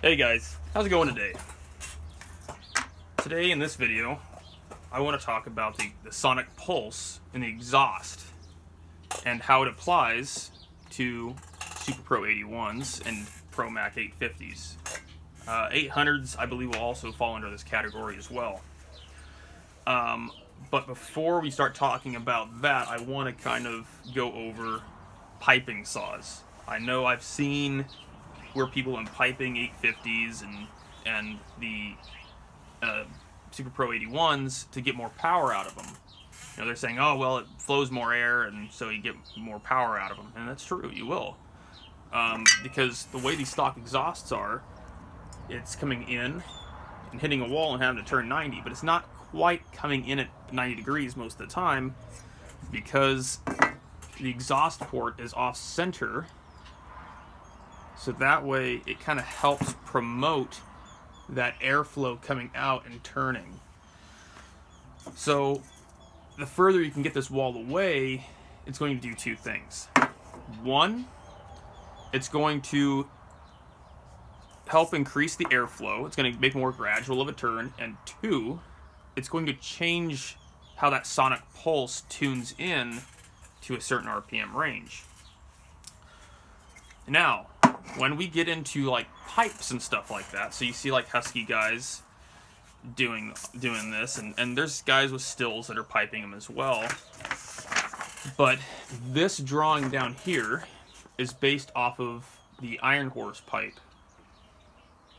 Hey guys, how's it going today? Today in this video, I want to talk about the sonic pulse in the exhaust and how it applies to Super Pro 81s and Pro Mac 850s. 800s, I believe, will also fall under this category as well. But before we start talking about that, I want to kind of go over piping saws. I know I've seen where people in piping 850s and the Super Pro 81s to get more power out of them. You know, they're saying, oh, well, it flows more air, and so you get more power out of them. And that's true, you will. Because the way these stock exhausts are, it's coming in and hitting a wall and having to turn 90, but it's not quite coming in at 90 degrees most of the time because the exhaust port is off center. So that way it kind of helps promote that airflow coming out and turning. So the further you can get this wall away, it's going to do two things. One, it's going to help increase the airflow. It's going to make more gradual of a turn. And two, it's going to change how that sonic pulse tunes in to a certain RPM range. Now, when we get into like pipes and stuff like that, so you see like Husky guys doing this, and there's guys with stills that are piping them as well. But this drawing down here is based off of the Iron Horse pipe.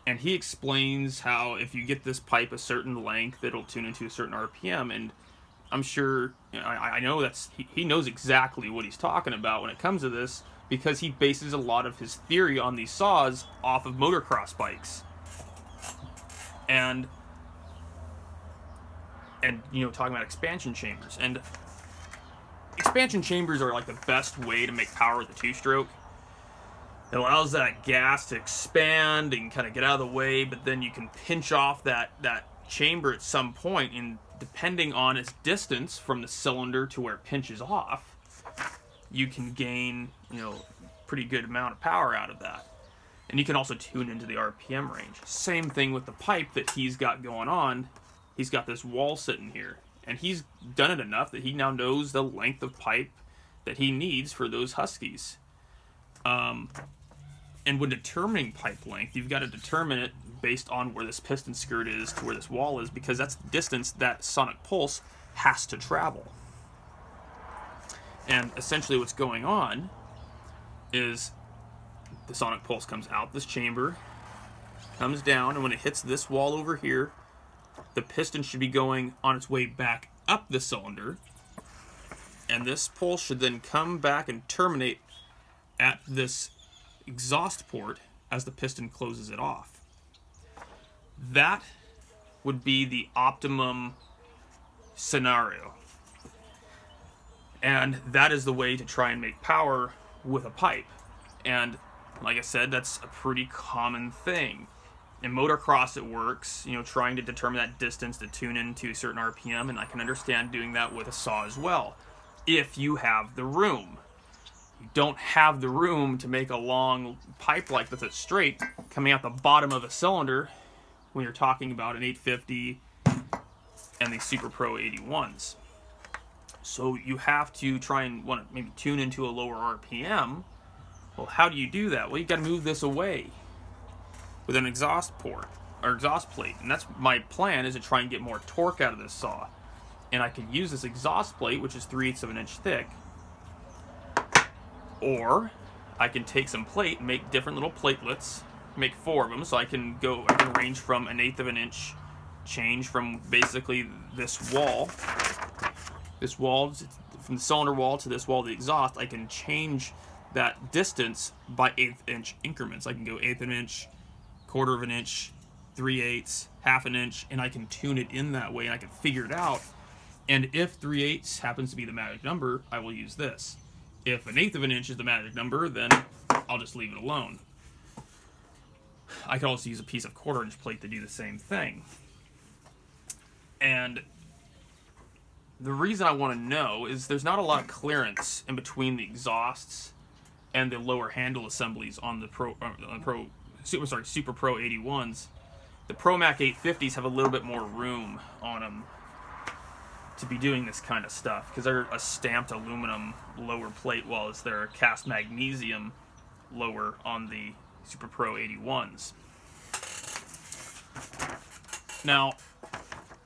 And he explains how if you get this pipe a certain length, it'll tune into a certain RPM. And I'm sure, you know, I know he knows exactly what he's talking about when it comes to this, because he bases a lot of his theory on these saws off of motocross bikes. And you know, talking about expansion chambers. And expansion chambers are like the best way to make power with a two-stroke. It allows that gas to expand and kind of get out of the way, but then you can pinch off that chamber at some point, and depending on its distance from the cylinder to where it pinches off, you can gain, you know, pretty good amount of power out of that. And you can also tune into the RPM range. Same thing with the pipe that he's got going on. He's got this wall sitting here, and he's done it enough that he now knows the length of pipe that he needs for those Huskies. And when determining pipe length, you've got to determine it based on where this piston skirt is to where this wall is, because that's the distance that sonic pulse has to travel. And essentially what's going on is the sonic pulse comes out this chamber, comes down, and when it hits this wall over here, the piston should be going on its way back up the cylinder, and this pulse should then come back and terminate at this exhaust port as the piston closes it off. That would be the optimum scenario. And that is the way to try and make power with a pipe. And like I said, that's a pretty common thing. In motocross it works, you know, trying to determine that distance to tune into a certain RPM, and I can understand doing that with a saw as well, if you have the room. You don't have the room to make a long pipe like this that's straight coming out the bottom of a cylinder when you're talking about an 850 and the Super Pro 81s. So you have to try and want to maybe tune into a lower RPM. Well, how do you do that? Well, you've got to move this away with an exhaust port or exhaust plate. And that's my plan, is to try and get more torque out of this saw. And I can use this exhaust plate, which is 3/8 of an inch thick. Or I can take some plate and make different little platelets, make 4 of them, so I can range from 1/8 of an inch, change from basically this wall from the cylinder wall to this wall of the exhaust. I can change that distance by 1/8 inch increments. I can go 1/8 of an inch, 1/4 of an inch, 3/8, 1/2 an inch, and I can tune it in that way, and I can figure it out. And if 3/8 happens to be the magic number, I will use this. If 1/8 of an inch is the magic number, then I'll just leave it alone. I could also use a piece of 1/4 inch plate to do the same thing. And the reason I want to know is there's not a lot of clearance in between the exhausts and the lower handle assemblies on the Pro Super Pro 81s. The Pro Mac 850s have a little bit more room on them to be doing this kind of stuff because they're a stamped aluminum lower plate, while they're a cast magnesium lower on the Super Pro 81s. Now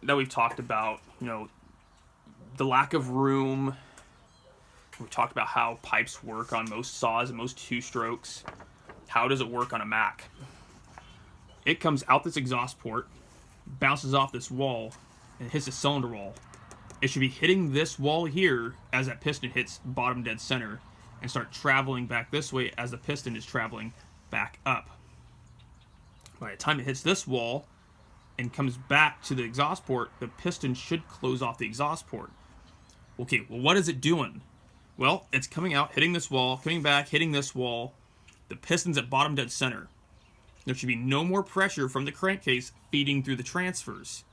that we've talked about, the lack of room, we've talked about how pipes work on most saws and most two-strokes. How does it work on a Mac? It comes out this exhaust port, bounces off this wall, and hits the cylinder wall. It should be hitting this wall here as that piston hits bottom dead center and start traveling back this way as the piston is traveling back up. By the time it hits this wall and comes back to the exhaust port, the piston should close off the exhaust port. Okay, well, what is it doing? Well, it's coming out, hitting this wall, coming back, hitting this wall. The piston's at bottom dead center. There should be no more pressure from the crankcase feeding through the transfers.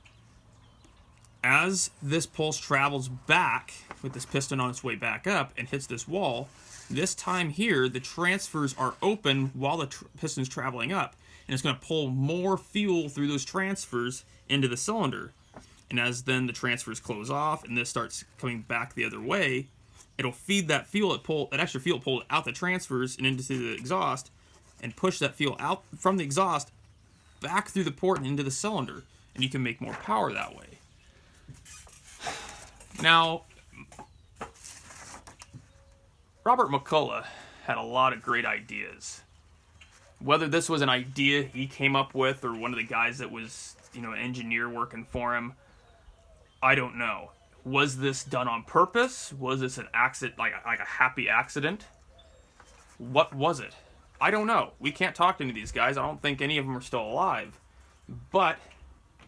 As this pulse travels back with this piston on its way back up and hits this wall, this time here, the transfers are open while the piston's traveling up, and it's going to pull more fuel through those transfers into the cylinder. And as then the transfers close off and this starts coming back the other way, it'll feed that fuel, that extra fuel pulled out the transfers and into the exhaust, and push that fuel out from the exhaust back through the port and into the cylinder, and you can make more power that way. Now, Robert Mcculloch had a lot of great ideas. Whether this was an idea he came up with or one of the guys that was, an engineer working for him, I don't know. Was this done on purpose? Was this an accident, like a happy accident? What was it? I don't know. We can't talk to any of these guys. I don't think any of them are still alive. But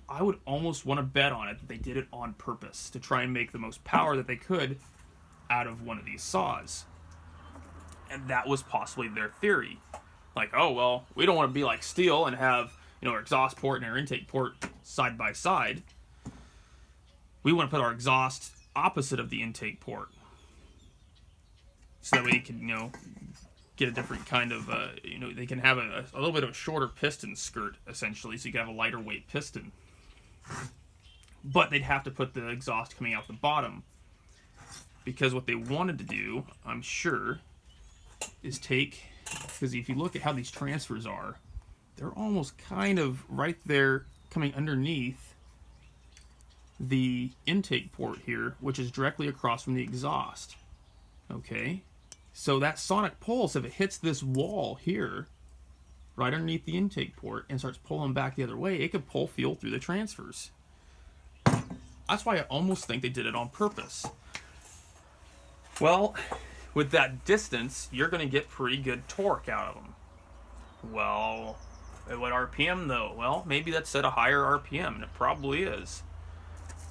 I would almost want to bet on it that they did it on purpose to try and make the most power that they could out of one of these saws. And that was possibly their theory. Like, oh, well, we don't want to be like steel and have, our exhaust port and our intake port side by side. We want to put our exhaust opposite of the intake port. So that way you can, get a different kind of, they can have a little bit of a shorter piston skirt, essentially, so you can have a lighter weight piston. But they'd have to put the exhaust coming out the bottom. Because what they wanted to do, I'm sure, is because if you look at how these transfers are, they're almost kind of right there coming underneath the intake port here, which is directly across from the exhaust. Okay? So that sonic pulse, if it hits this wall here, right underneath the intake port, and starts pulling back the other way, it could pull fuel through the transfers. That's why I almost think they did it on purpose. Well, with that distance, you're going to get pretty good torque out of them. Well, at what RPM though? Well, maybe that's at a higher RPM, and it probably is.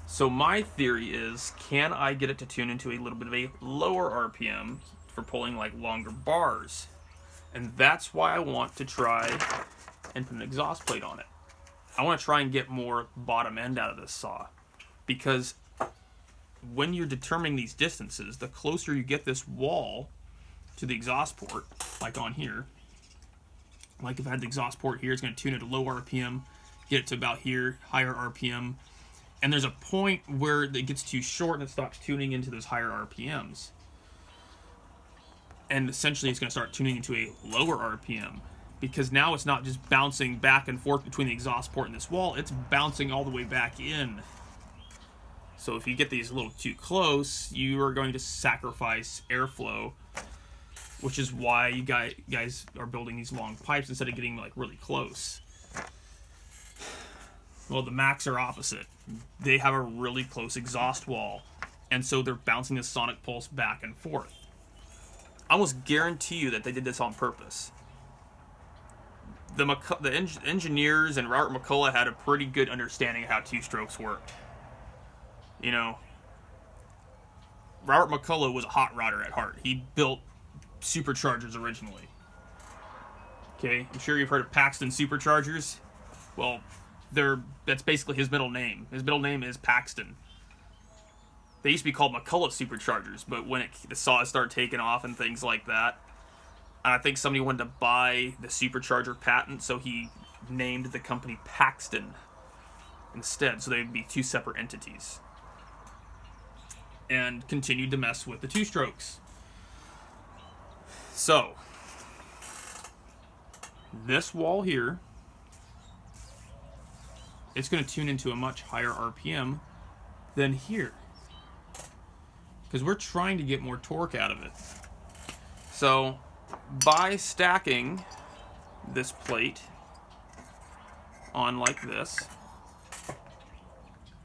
So my theory is, can I get it to tune into a little bit of a lower RPM for pulling like longer bars? And that's why I want to try and put an exhaust plate on it. I want to try and get more bottom end out of this saw. Because when you're determining these distances, the closer you get this wall to the exhaust port, like on here, like if I had the exhaust port here, it's going to tune it to low RPM, get it to about here, higher RPM. And there's a point where it gets too short and it stops tuning into those higher RPMs. And essentially it's going to start tuning into a lower RPM. Because now it's not just bouncing back and forth between the exhaust port and this wall, it's bouncing all the way back in. So if you get these a little too close, you are going to sacrifice airflow, which is why you guys are building these long pipes instead of getting like really close. Well, the Macs are opposite. They have a really close exhaust wall, and so they're bouncing the sonic pulse back and forth. I almost guarantee you that they did this on purpose. The engineers and Robert Mcculloch had a pretty good understanding of how two-strokes worked. Robert Mcculloch was a hot rodder at heart. He built superchargers originally. Okay, I'm sure you've heard of Paxton superchargers. Well, that's basically his middle name. His middle name is Paxton. They used to be called Mcculloch superchargers, but when the saws started taking off and things like that, And I think somebody wanted to buy the supercharger patent, so he named the company Paxton instead, so they'd be two separate entities. And continued to mess with the two-strokes. So, this wall here, it's going to tune into a much higher RPM than here, because we're trying to get more torque out of it. So, by stacking this plate on like this,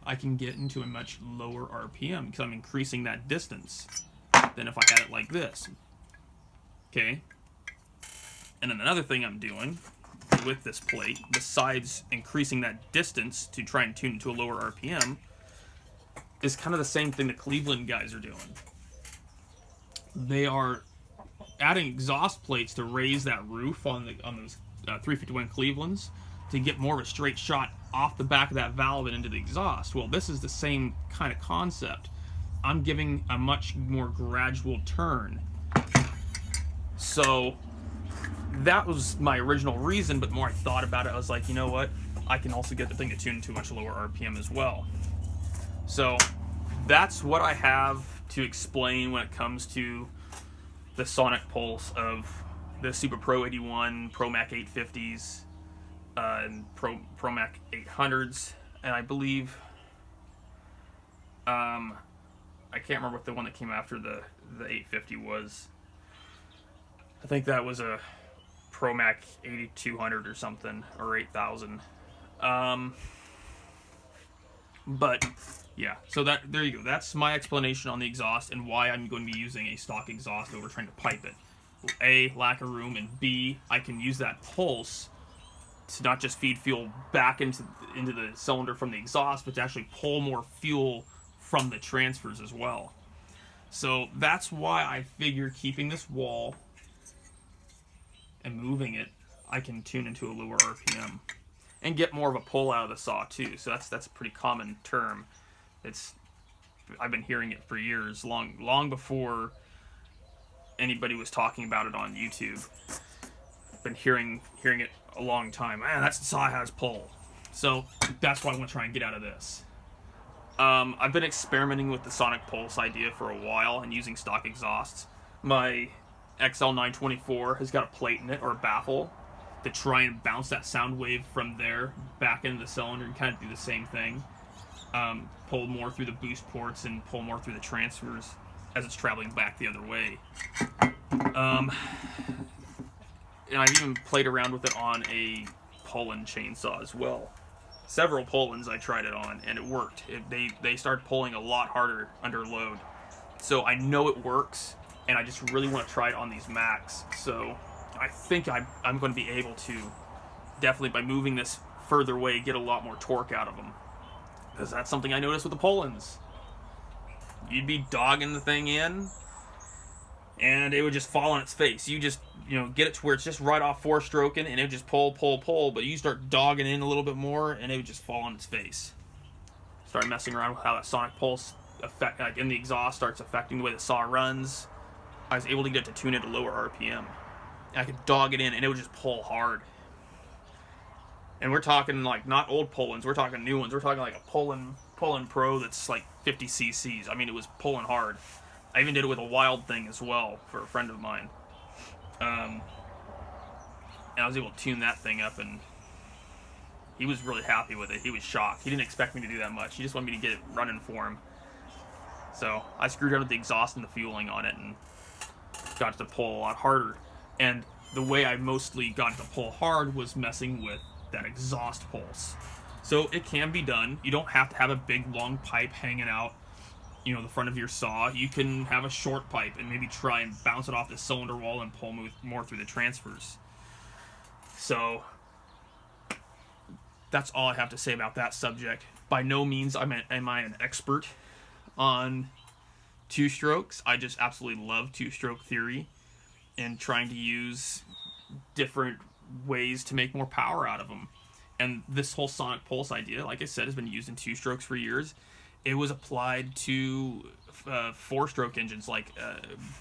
I can get into a much lower RPM because I'm increasing that distance than if I had it like this. Okay? And then another thing I'm doing with this plate, besides increasing that distance to try and tune into a lower RPM, is kind of the same thing the Cleveland guys are doing. They are adding exhaust plates to raise that roof on those 351 Clevelands to get more of a straight shot off the back of that valve and into the exhaust. Well, this is the same kind of concept. I'm giving a much more gradual turn. So that was my original reason, but the more I thought about it, I was like, you know what? I can also get the thing to tune to a much lower RPM as well. So that's what I have to explain when it comes to the sonic pulse of the Super Pro 81, Pro Mac 850s, and Pro Mac 800s, and I believe, I can't remember what the one that came after the 850 was. I think that was a Pro Mac 8200 or something, or 8000. But yeah, so there you go. That's my explanation on the exhaust and why I'm going to be using a stock exhaust over trying to pipe it. A, lack of room, and B, I can use that pulse to not just feed fuel back into the cylinder from the exhaust, but to actually pull more fuel from the transfers as well. So that's why I figure keeping this wall and moving it, I can tune into a lower RPM and get more of a pull out of the saw too. So that's a pretty common term. I've been hearing it for years, long before anybody was talking about it on YouTube. I've been hearing it a long time. Man, that saw has pull. So that's what I want to try and get out of this. I've been experimenting with the sonic pulse idea for a while and using stock exhausts. My XL924 has got a plate in it, or a baffle, to try and bounce that sound wave from there back into the cylinder and kind of do the same thing. Pull more through the boost ports and pull more through the transfers as it's traveling back the other way. And I've even played around with it on a pull-in chainsaw as well. Several pull-ins I tried it on, and it worked. They started pulling a lot harder under load. So I know it works, and I just really want to try it on these Macs. So I think I'm going to be able to, definitely by moving this further away, get a lot more torque out of them. Because that's something I noticed with the pull-ins. You'd be dogging the thing in, and it would just fall on its face. You just, get it to where it's just right off four-stroking, and it would just pull, but you start dogging in a little bit more, and it would just fall on its face. Start messing around with how that sonic pulse in the exhaust starts affecting the way the saw runs. I was able to get it to tune it to lower RPM. And I could dog it in, and it would just pull hard. And we're talking like not old pull-ins, we're talking new ones. We're talking like a pull-in Pro that's like 50 cc's. I mean, it was pulling hard. I even did it with a Wild thing as well for a friend of mine. And I was able to tune that thing up, and he was really happy with it. He was shocked. He didn't expect me to do that much. He just wanted me to get it running for him. So I screwed around with the exhaust and the fueling on it and got it to pull a lot harder. And the way I mostly got it to pull hard was messing with that exhaust pulse. So it can be done. You don't have to have a big long pipe hanging out, the front of your saw. You can have a short pipe and maybe try and bounce it off the cylinder wall and pull more through the transfers. So that's all I have to say about that subject. By no means am I an expert on two-strokes. I just absolutely love two-stroke theory and trying to use different ways to make more power out of them. And this whole sonic pulse idea, like I said, has been used in two-strokes for years. it was applied to four-stroke engines, like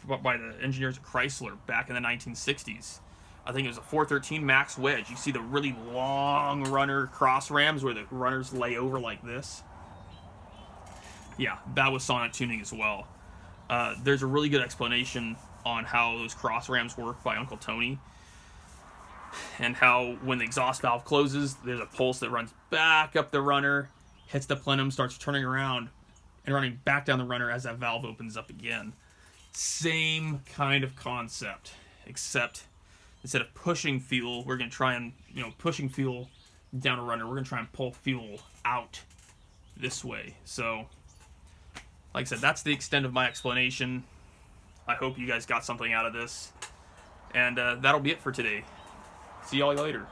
by the engineers at Chrysler back in the 1960s. I think it was a 413 Max wedge. You see the really long runner cross rams where the runners lay over like this? Yeah, that was sonic tuning as well. There's a really good explanation on how those cross rams work by Uncle Tony, and how when the exhaust valve closes, there's a pulse that runs back up the runner, hits the plenum, starts turning around, and running back down the runner as that valve opens up again. Same kind of concept, except instead of pushing fuel, we're going to try and, pushing fuel down a runner, we're going to try and pull fuel out this way. So, like I said, that's the extent of my explanation. I hope you guys got something out of this. And that'll be it for today. See y'all later.